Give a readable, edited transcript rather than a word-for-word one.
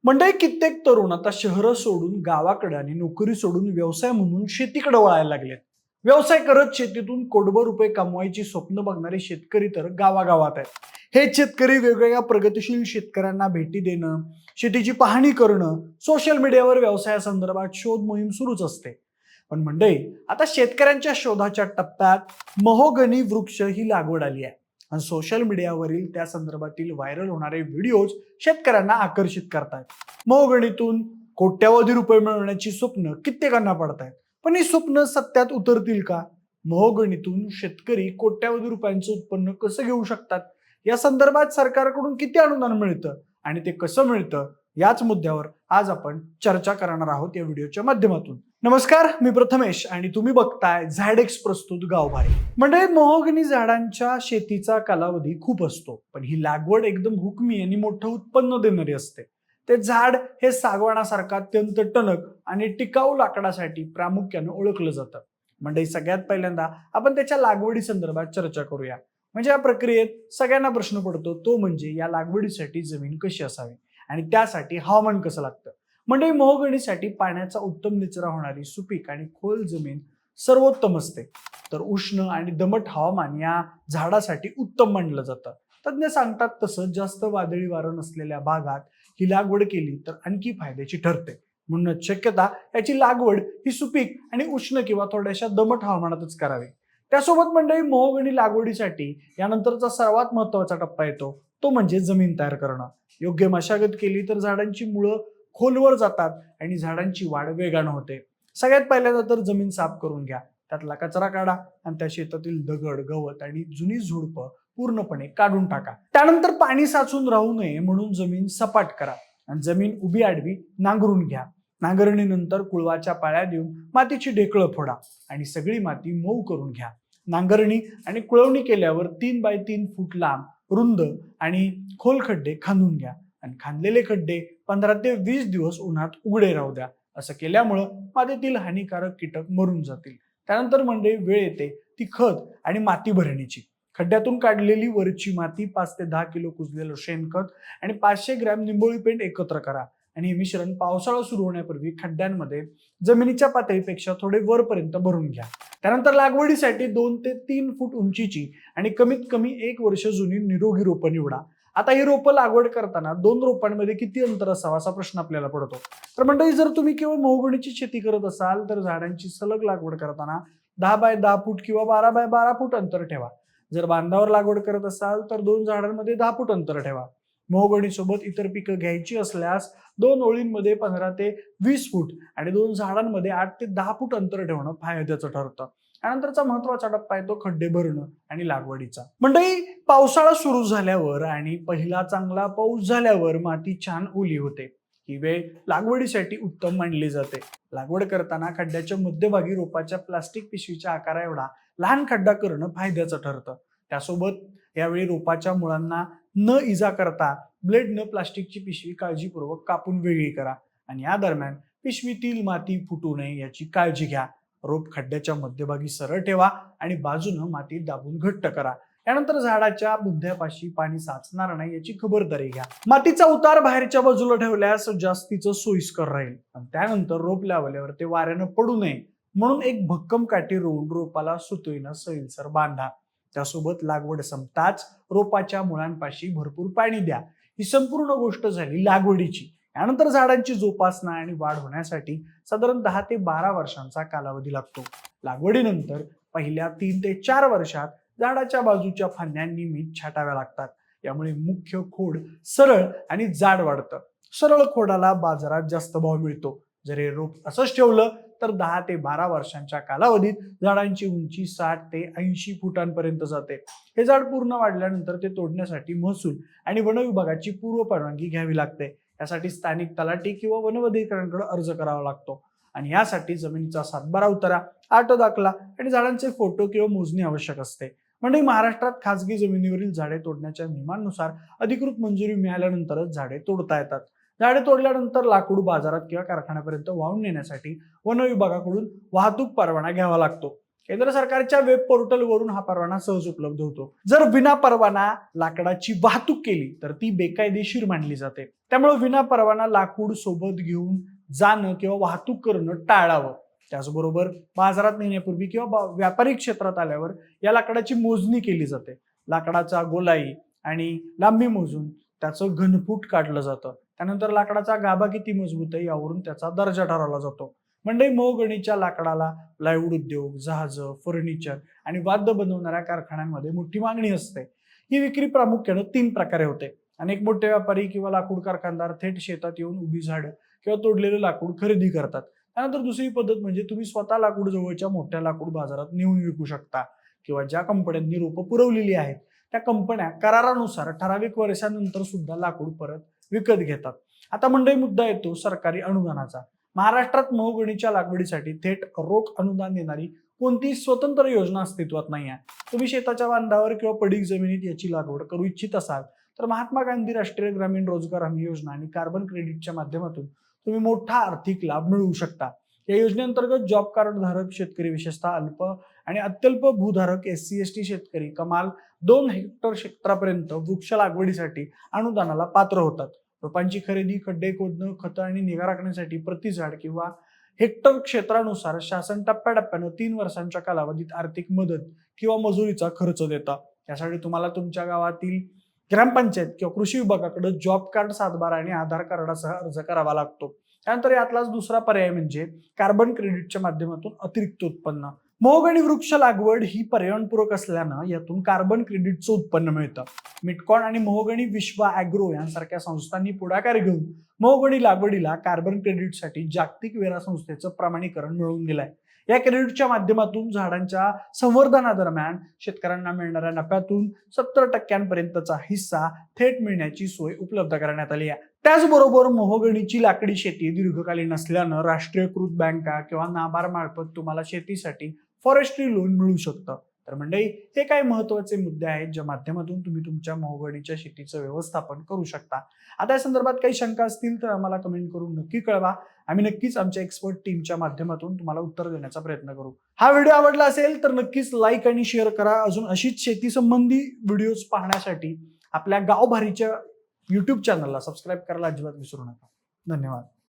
मंडळी कित्येक तरुण आता शहरं सोडून गावाकडे आणि नोकरी सोडून व्यवसाय म्हणून शेतीकडे वळायला लागलेत. व्यवसाय करत शेतीतून कोटभर रुपये कमवायची स्वप्न बघणारे शेतकरी तर गावागावात आहेत. हे शेतकरी वेगवेगळ्या प्रगतिशील शेतकऱ्यांना भेटी देणं, शेतीची पाहणी करणं, सोशल मीडियावर व्यवसायासंदर्भात शोध मोहीम सुरूच असते. पण मंडळी, आता शेतकऱ्यांच्या शोधाच्या टप्प्यात महोगनी वृक्ष ही लागवड आली आहे आणि सोशल मीडियावरील त्या संदर्भातील व्हायरल होणारे व्हिडिओज शेतकऱ्यांना आकर्षित करतायत. महोगणीतून कोट्यावधी रुपये मिळवण्याची स्वप्न कित्येकांना पडतायत. पण ही स्वप्न सत्यात उतरतील का? महोगणीतून शेतकरी कोट्यावधी रुपयांचं उत्पन्न कसं घेऊ शकतात? या संदर्भात सरकारकडून किती अनुदान मिळतं आणि ते कसं मिळतं, याच मुद्द्यावर आज आपण चर्चा करणार आहोत या व्हिडिओच्या माध्यमातून. नमस्कार, मी प्रथमेश आणि तुम्ही बघताय झायडेक्स प्रस्तुत गावभारी. म्हणजे महोगनी झाडांच्या शेतीचा कालावधी खूप असतो, पण ही लागवड एकदम हुकमी आणि मोठं उत्पन्न देणारी असते. ते झाड हे सागवानासारखा अत्यंत टणक आणि टिकाऊ लाकडासाठी प्रामुख्याने ओळखलं जातं. म्हणजे सगळ्यात पहिल्यांदा आपण त्याच्या लागवडी संदर्भात चर्चा करूया. म्हणजे या प्रक्रियेत सगळ्यांना प्रश्न पडतो, तो म्हणजे या लागवडीसाठी जमीन कशी असावी आणि त्यासाठी हवामान कसं लागतं. म्हणजे महोगणीसाठी पाण्याचा उत्तम निचरा होणारी सुपीक आणि खोल जमीन सर्वोत्तम असते. तर उष्ण आणि दमट हवामान या झाडासाठी उत्तम मानलं जातं. तज्ञ सांगतात तसं जास्त वादळी वारं नसलेल्या भागात ही लागवड केली तर आणखी फायद्याची ठरते. म्हणूनच शक्यता याची लागवड ही सुपीक आणि उष्ण किंवा थोड्याशा दमट हवामानातच करावी. त्यासोबत मंडळी, महोगणी लागवडीसाठी यानंतरचा सर्वात महत्वाचा टप्पा येतो, तो म्हणजे जमीन तयार करणं. योग्य मशागत केली तर झाडांची मुळं खोलवर जातात आणि झाडांची वाढ वेगानं होते. सगळ्यात पहिल्यांदा तर जमीन साफ करून घ्या, त्यातला कचरा काढा आणि त्या शेतातील दगड, गवत आणि जुनी झुडपं पूर्णपणे काढून टाका. त्यानंतर पाणी साचून राहू नये म्हणून जमीन सपाट करा आणि जमीन उभी आडवी नांगरून घ्या. नांगरणीनंतर कुळवाच्या पाळ्या देऊन मातीची ढेकळं फोडा आणि सगळी माती मऊ करून घ्या. नांगरणी आणि कुळवणी केल्यावर 3 बाय 3 फूट लांब, रुंद आणि खोल खड्डे खांदून घ्या आणि खांदलेले खड्डे 15 ते 20 दिवस उन्हात उघडे राहू द्या. असं केल्यामुळं मातीतील हानिकारक कीटक मरून जातील. त्यानंतर म्हणजे वेळ येते ती खत आणि माती भरणीची. खड्ड्यातून काढलेली वरची माती 5 ते 10 किलो कुजलेलं शेणखत आणि 500 ग्रॅम निंबोळी पेंट एकत्र करा आणि हे मिश्रण पावसाळा सुरू होण्यापूर्वी खड्ड्यांमध्ये जमिनीच्या पातळीपेक्षा थोडे वरपर्यंत भरून घ्या. त्यानंतर लागवडीसाठी 2 ते 3 फूट उंचीची आणि कमीत कमी 1 वर्ष जुनी निरोगी रोपं निवडा. आता ही रोपं लागवड करताना 2 रोपांमध्ये किती अंतर असावं असा प्रश्न आपल्याला पडतो. तर मंडळी, जर तुम्ही केवळ महोगणीची शेती करत असाल तर झाडांची सलग लागवड करताना 10 बाय 10 फूट किंवा 12 बाय 12 फूट अंतर ठेवा. जर बांधावर लागवड करत असाल तर 2 झाडांमध्ये 10 फूट अंतर ठेवा. महोगणीसोबत इतर पिकं घ्यायची असल्यास 2 ओळींमध्ये 15 ते 20 फूट आणि 2 झाडांमध्ये 8 ते 10 फूट अंतर ठेवणं फायद्याचं ठरतं. त्यानंतरचा महत्वाचा टप्पा आहे तो खड्डे भरणं आणि लागवडीचा. मंडळी, पावसाळा सुरू झाल्यावर आणि पहिला चांगला पाऊस झाल्यावर माती छान ओली होते. ही वेळ लागवडीसाठी उत्तम मानली जाते. लागवड करताना खड्ड्याच्या मध्यभागी रोपाच्या प्लास्टिक पिशवीच्या आकारा एवढा लहान खड्डा करणं फायद्याचं ठरतं. त्यासोबत यावेळी रोपाच्या मुळांना न इजा करता ब्लेडनं प्लास्टिकची पिशवी काळजीपूर्वक कापून वेगळी करा आणि या दरम्यान पिशवीतील माती फुटू नये याची काळजी घ्या. रोप खड्ड्याच्या मध्यभागी सरळ ठेवा आणि बाजूनं माती दाबून घट्ट करा. यानंतर झाडाच्या बुंध्यापाशी पाणी साचणार नाही याची खबरदारी घ्या. मातीचा उतार बाहेरच्या बाजूला ठेवल्यास जास्तीचं सोयीस्कर राहील आणि त्यानंतर रोप लावल्यावर ते वाऱ्यानं पडू नये म्हणून एक भक्कम काठी रोवून रोपाला सुतळीनं सैलसर बांधा. त्यासोबत लागवड संपताच रोपाच्या मुळांपाशी भरपूर पाणी द्या. ही संपूर्ण गोष्ट झाली लागवडीची. यानंतर झाडांची जोपासना आणि वाढ होण्यासाठी साधारण 10 ते 12 वर्षांचा कालावधी लागतो. लागवडीनंतर पहिल्या 3 ते 4 वर्षात झाडाच्या बाजूच्या फांद्यांनी मीठ छाटाव्या लागतात. यामुळे मुख्य खोड सरळ आणि जाड वाढतं. सरळ खोडाला बाजारात जास्त भाव मिळतो. जर हे रोप असंच ठेवलं तर 10 ते 12 वर्षांच्या कालावधीत झाडांची उंची 60 ते 80 फुटांपर्यंत जाते. हे झाड पूर्ण वाढल्यानंतर ते तोडण्यासाठी महसूल आणि वन विभागाची पूर्व परवानगी घ्यावी लागते. यासाठी स्थानिक तलाठी किंवा वन अधिकाऱ्यांकडे अर्ज करावा लागतो आणि यासाठी जमिनीचा सातबारा उतारा, आर्ट दाखला आणि झाडांचे फोटो किंवा मोजणी आवश्यक असते. म्हणजे महाराष्ट्रात खासगी जमिनीवरील झाडे तोडण्याच्या नियमांनुसार अधिकृत मंजुरी मिळाल्यानंतरच झाडे तोडता येतात. झाडे तोडल्यानंतर लाकूड बाजारात किंवा कारखान्यापर्यंत वाहून नेण्यासाठी वन विभागाकडून वाहतूक परवाना घ्यावा लागतो. केंद्र सरकारच्या वेब पोर्टलवरून हा परवाना सहज उपलब्ध होतो. जर विना परवाना लाकडाची वाहतूक केली तर ती बेकायदेशीर मानली जाते. त्यामुळे विना परवाना लाकूड सोबत घेऊन जाणं किंवा वाहतूक करणं टाळावं. त्याचबरोबर बाजारात नेण्यापूर्वी किंवा व्यापारी क्षेत्रात आल्यावर या लाकडाची मोजणी केली जाते. लाकडाचा गोलाई आणि लांबी मोजून त्याचं घनफूट काढलं जातं. त्यानंतर लाकडाचा गाभा किती मजबूत आहे यावरून त्याचा दर्जा ठरवला जातो. मंडई मोहगणीच्या लाकडाला प्लायवूड उद्योग, जहाजं, फर्निचर आणि वाद्य बनवणाऱ्या कारखान्यांमध्ये मोठी मागणी असते. ही विक्री प्रामुख्याने 3 प्रकारे होते. अनेक मोठे व्यापारी किंवा लाकूड कारखानदार थेट शेतात येऊन उभी झाडं किंवा तोडलेलं लाकूड खरेदी करतात. त्यानंतर दुसरी पद्धत म्हणजे तुम्ही स्वतः लाकूड जवळच्या मोठ्या लाकूड बाजारात नेऊन विकू शकता किंवा ज्या कंपन्यांनी रोपं पुरवलेली आहेत त्या कंपन्या करारानुसार ठराविक वर्षानंतर सुद्धा लाकूड परत विकत घेतात. आता मंडई मुद्दा येतो सरकारी अनुदानाचा. महाराष्ट्रात मोहगणीच्या लागवडीसाठी थेट रोख अनुदान देणारी कोणतीही स्वतंत्र योजना अस्तित्वात नाही आहे. तुम्ही शेताच्या बांधावर किंवा पडीक जमिनीत याची लागवड करू इच्छित असाल तर महात्मा गांधी राष्ट्रीय ग्रामीण रोजगार हमी योजना आणि कार्बन क्रेडिटच्या माध्यमातून तुम्ही मोठा आर्थिक लाभ मिळवू शकता. या योजनेअंतर्गत जॉब कार्ड धारक शेतकरी, विशेषतः अल्प आणि अत्यल्प भूधारक SC ST शेतकरी कमाल 2 हेक्टर क्षेत्रापर्यंत वृक्ष लागवडीसाठी अनुदानाला पात्र होतात. रोपांची खरेदी, खड्डे खोदणं, खतं आणि निगा राखण्यासाठी प्रति झाड किंवा हेक्टर क्षेत्रानुसार शासन टप्प्याटप्प्यानं 3 वर्षांच्या कालावधीत आर्थिक मदत किंवा मजुरीचा खर्च देतात. यासाठी तुम्हाला तुमच्या गावातील ग्रामपंचायत किंवा कृषी विभागाकडे जॉब कार्ड, सातबारा आणि आधार कार्डासह अर्ज करावा लागतो. त्यानंतर यातलाच दुसरा पर्याय म्हणजे कार्बन क्रेडिटच्या माध्यमातून अतिरिक्त उत्पन्न. मोहगणी वृक्ष लागवड ही पर्यावरणपूरक असल्यानं यातून कार्बन क्रेडिटचं उत्पन्न मिळतं. मिटकॉन आणि मोहगणी विश्व ॲग्रो यांसारख्या संस्थांनी पुढाकार घेऊन मोहगणी लागवडीला कार्बन क्रेडिटसाठी जागतिक वेरा संस्थेचं प्रमाणीकरण मिळवून दिलंय. या क्रेडिटच्या माध्यमातून झाडांच्या संवर्धनादरम्यान शेतकऱ्यांना मिळणाऱ्या नफ्यातून 70% हिस्सा थेट मिळण्याची सोय उपलब्ध करण्यात आली आहे. त्याचबरोबर मोहगणीची लाकडी शेती दीर्घकालीन असल्यानं राष्ट्रीयकृत बँका किंवा नाबार्ड मार्फत तुम्हाला शेतीसाठी फॉरेस्ट्री लोन मिळू शकतं. तर मंडळी, हे काही महत्वाचे मुद्दे आहेत ज्या माध्यमातून तुम्ही तुमच्या मोहगणीच्या शेतीचं व्यवस्थापन करू शकता. आता या संदर्भात काही शंका असतील तर आम्हाला कमेंट करून नक्की कळवा. आम्ही नक्कीच आमच्या एक्सपर्ट टीमच्या माध्यमातून तुम्हाला उत्तर देण्याचा प्रयत्न करू. हा व्हिडिओ आवडला असेल तर नक्कीच लाईक आणि शेअर करा. अजून अशीच शेती संबंधी व्हिडिओज पाहण्यासाठी आपल्या गावभारीच्या YouTube चॅनलला सबस्क्राईब करायला अजिबात विसरू नका. धन्यवाद.